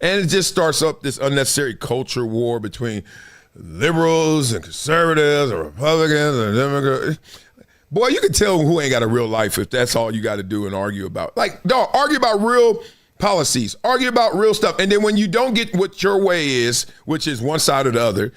And it just starts up this unnecessary culture war between liberals and conservatives or Republicans and Democrats. Boy, you can tell who ain't got a real life if that's all you got to do and argue about. Like, dog, argue about real policies, argue about real stuff. And then when you don't get what your way is, which is one side or the other,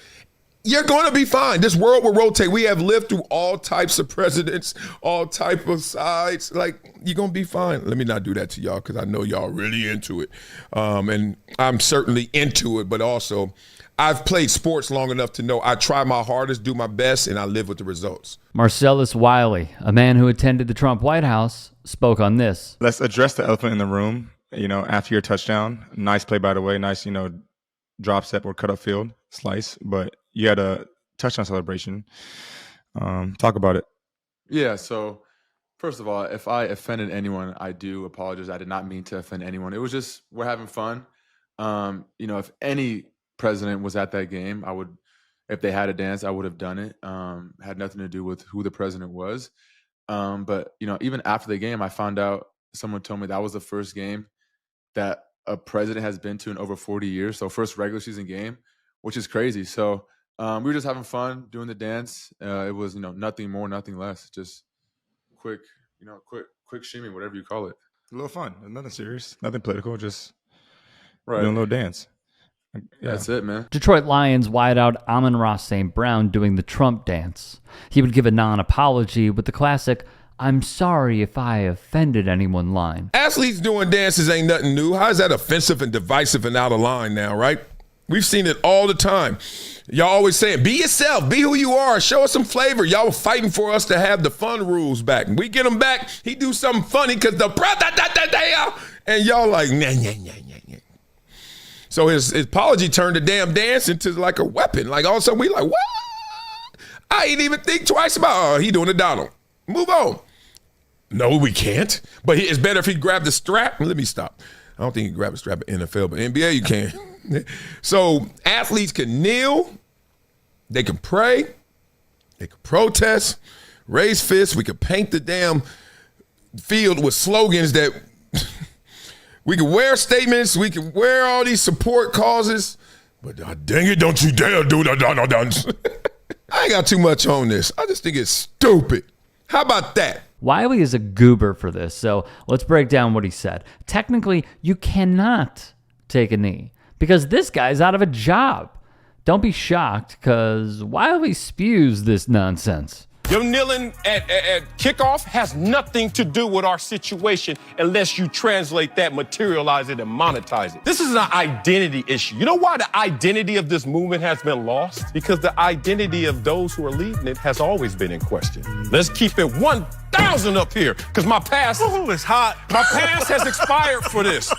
you're going to be fine. This world will rotate. We have lived through all types of presidents, all type of sides. Like, you're going to be fine. Let me not do that to y'all because I know y'all really into it. And I'm certainly into it, but also I've played sports long enough to know I try my hardest, do my best, and I live with the results. Marcellus Wiley, a man who attended the Trump White House, spoke on this. Let's address the elephant in the room. After your touchdown, nice play, by the way, nice, drop step or cut up field slice, but you had a touchdown celebration. Talk about it. Yeah, so first of all, if I offended anyone, I do apologize. I did not mean to offend anyone. It was just, we're having fun. If any president was at that game, if they had a dance, I would have done it. Had nothing to do with who the president was. But even after the game, I found out, someone told me that was the first game that a president has been to in over 40 years. So first regular season game, which is crazy. So we were just having fun doing the dance. It was, nothing more, nothing less. Just quick shimmy, whatever you call it. A little fun. Nothing serious, nothing political, just right. Doing a little dance. Yeah. That's it, man. Detroit Lions wideout Amon-Ra St. Brown doing the Trump dance. He would give a non-apology with the classic, "I'm sorry if I offended anyone" line. Athletes doing dances ain't nothing new. How is that offensive and divisive and out of line now, right? We've seen it all the time. Y'all always saying, be yourself, be who you are, show us some flavor. Y'all were fighting for us to have the fun rules back. We get them back, he do something funny because and y'all like, nah. So his apology turned the damn dance into like a weapon. Like all of a sudden we like, what? I ain't even think twice about, he doing a Donald. Move on. No, we can't. But it's better if he grabbed the strap. Let me stop. I don't think you can grab a strap in NFL, but NBA you can. So athletes can kneel, they can pray, they can protest, raise fists. We could paint the damn field with slogans that we can wear statements, we can wear all these support causes, but dang it, don't you dare do the I ain't got too much on this. I just think it's stupid. How about that? Wiley is a goober for this, so let's break down what he said. Technically, you cannot take a knee because this guy's out of a job. Don't be shocked because Wiley spews this nonsense. Your kneeling at kickoff has nothing to do with our situation unless you translate that, materialize it, and monetize it. This is an identity issue. You know why the identity of this movement has been lost? Because the identity of those who are leading it has always been in question. Let's keep it 1,000 up here, because my past is hot. My past has expired for this.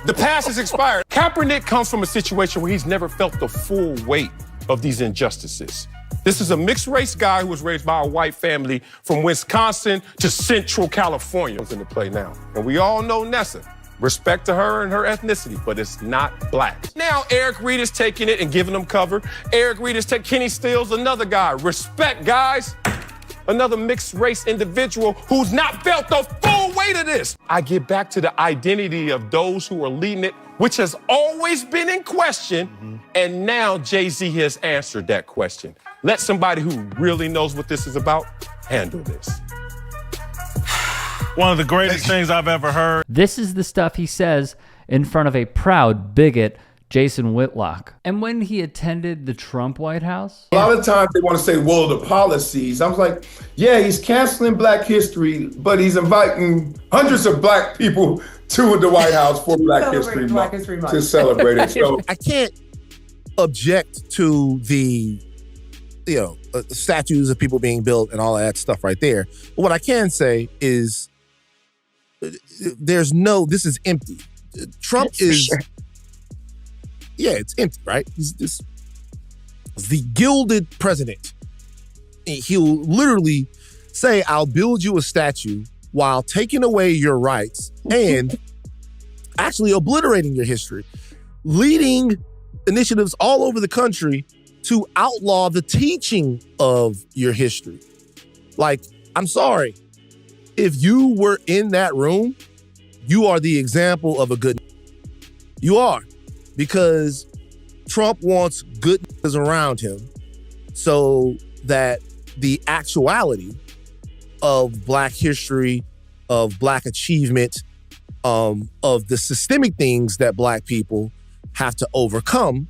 The past has expired. Kaepernick comes from a situation where he's never felt the full weight of these injustices. This is a mixed race guy who was raised by a white family from Wisconsin to Central California. Comes into play now. And we all know Nessa. Respect to her and her ethnicity, but it's not black. Now Eric Reed is taking it and giving them cover. Eric Reed is taking Kenny Stills, another guy. Respect, guys. Another mixed race individual who's not felt the full weight of this. I get back to the identity of those who are leading it, which has always been in question. And now Jay-Z has answered that question. Let somebody who really knows what this is about handle this. One of the greatest things I've ever heard. This is the stuff he says in front of a proud bigot, Jason Whitlock. And when he attended the Trump White House, a lot of times they want to say, well, the policies. I was like, yeah, he's canceling Black history, but he's inviting hundreds of Black people to the White House for Black History Month to celebrate it. So I can't object to the statues of people being built and all of that stuff right there. But what I can say is this is empty. Trump is, it's empty, right? He's the gilded president. He'll literally say, I'll build you a statue while taking away your rights and actually obliterating your history, leading initiatives all over the country to outlaw the teaching of your history. Like, I'm sorry, if you were in that room, you are the example of a good. You are. Because Trump wants good niggas around him so that the actuality of Black history, of Black achievement, of the systemic things that Black people have to overcome,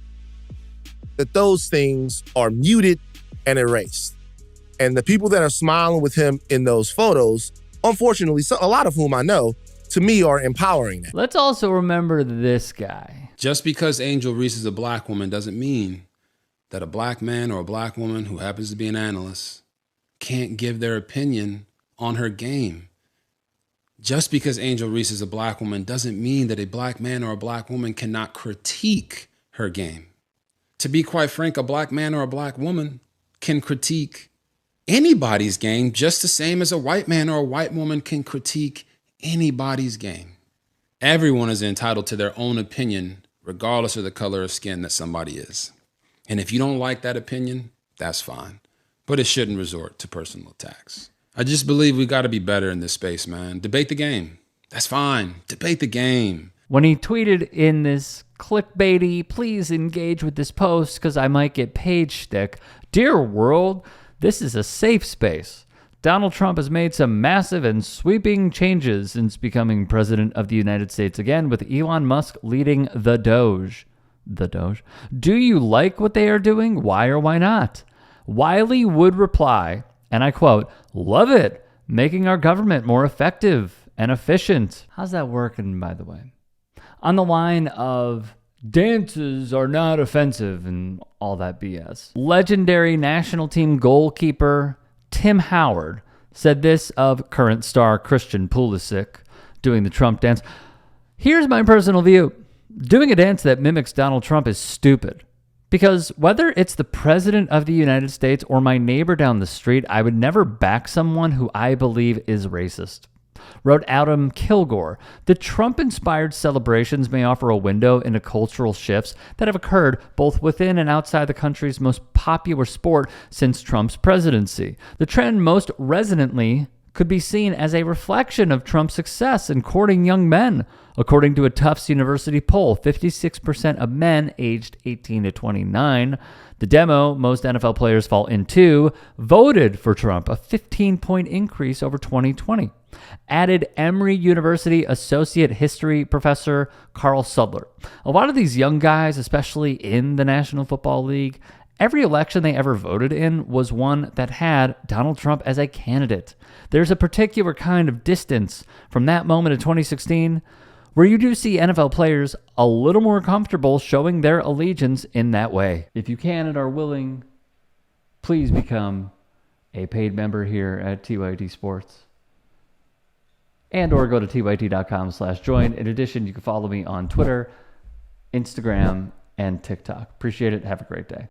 that those things are muted and erased. And the people that are smiling with him in those photos, unfortunately, a lot of whom I know, to me are empowering that. Let's also remember this guy. Just because Angel Reese is a Black woman doesn't mean that a Black man or a Black woman who happens to be an analyst can't give their opinion on her game. Just because Angel Reese is a Black woman doesn't mean that a Black man or a Black woman cannot critique her game. To be quite frank, a Black man or a Black woman can critique anybody's game just the same as a white man or a white woman can critique anybody's game. Everyone is entitled to their own opinion, regardless of the color of skin that somebody is. And if you don't like that opinion, that's fine. But it shouldn't resort to personal attacks. I just believe we got to be better in this space, man. Debate the game. That's fine. Debate the game. When he tweeted in this clickbaity, please engage with this post because I might get paid shtick, dear world, this is a safe space. Donald Trump has made some massive and sweeping changes since becoming president of the United States again, with Elon Musk leading the Doge. The Doge. Do you like what they are doing? Why or why not? Wiley would reply, and I quote, "Love it, making our government more effective and efficient." How's that working, by the way? On the line of dances are not offensive and all that BS. Legendary national team goalkeeper Tim Howard said this of current star Christian Pulisic doing the Trump dance. Here's my personal view. Doing a dance that mimics Donald Trump is stupid. Because whether it's the president of the United States or my neighbor down the street, I would never back someone who I believe is racist. Wrote Adam Kilgore, the Trump-inspired celebrations may offer a window into cultural shifts that have occurred both within and outside the country's most popular sport since Trump's presidency. The trend most resonantly could be seen as a reflection of Trump's success in courting young men. According to a Tufts University poll, 56% of men aged 18 to 29, the demo most NFL players fall into, voted for Trump, a 15-point increase over 2020. Added Emory University Associate History Professor Carl Sudler. A lot of these young guys, especially in the National Football League, every election they ever voted in was one that had Donald Trump as a candidate. There's a particular kind of distance from that moment in 2016 where you do see NFL players a little more comfortable showing their allegiance in that way. If you can and are willing, please become a paid member here at TYT Sports. And or go to tyt.com/join. In addition, you can follow me on Twitter, Instagram, and TikTok. Appreciate it. Have a great day.